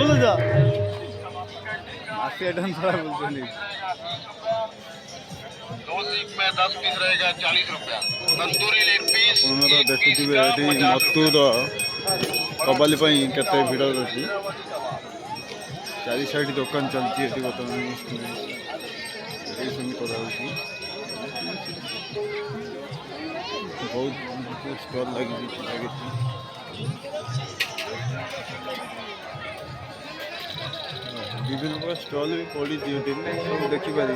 बोलो जा आशी आइटम सारा बोलते दो सीख में 10 पीस रहेगा 40 रुपया। तंदूरी लेग पीस देखुवे मत्तूर कबाली केते भिड़ अच्छी चारि साइड दुकान चलती बर्तमान बहुत स्टल लगी विभिन्न प्रकार स्टल भी पड़ी सब देखिपर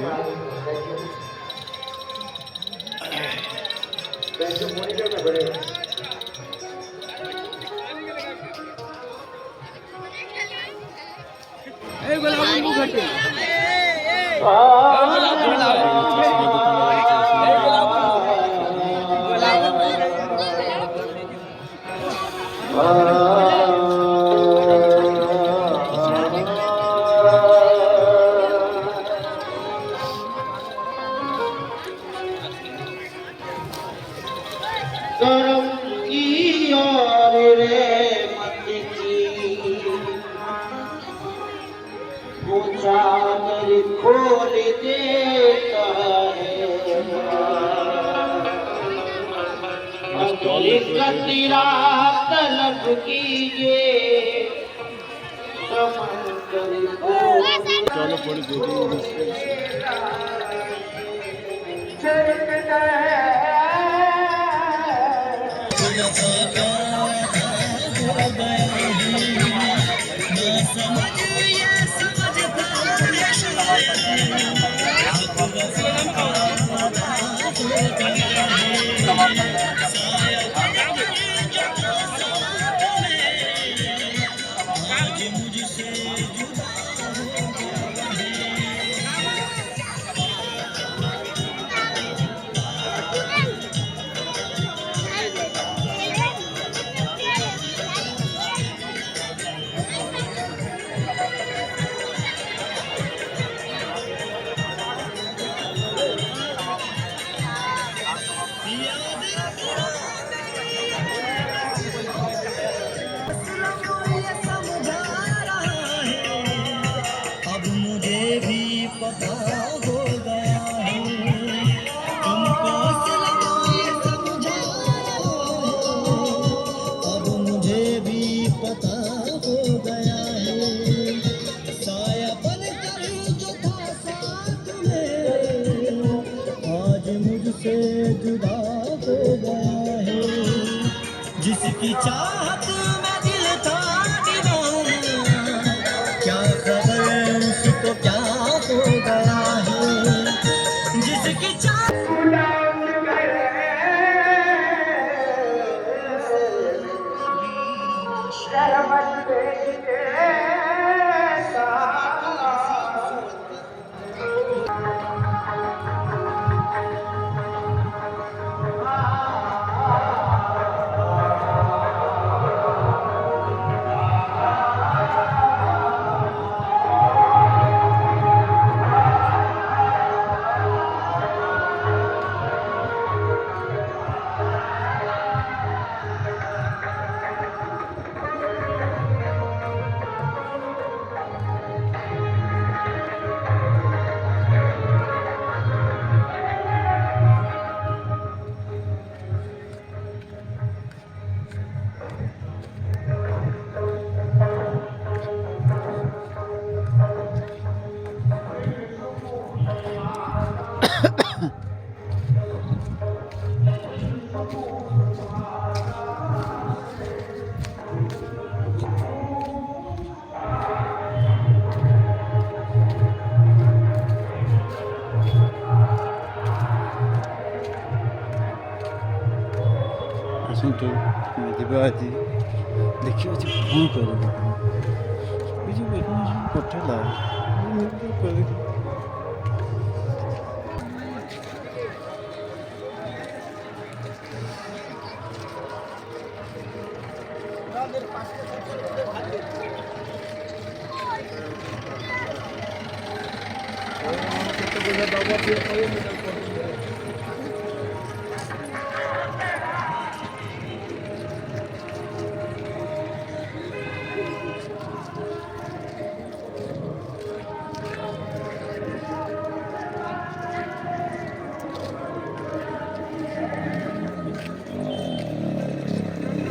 करम की और रे मत की वो चादर खोल देता है कतरा तलब कीजिए समंदर चलो पड़ी जुदा हो गया है जिसकी चाहत में दिल था दीवाना क्या खबर उसको क्या हो गया है जिसकी ଆସନ୍ତୁ ଯିବା ଆଜି ଦେଖିବା ଆଜି କ'ଣ କରିବ ଏ ଯେଉଁ ପଠେଇଲା केते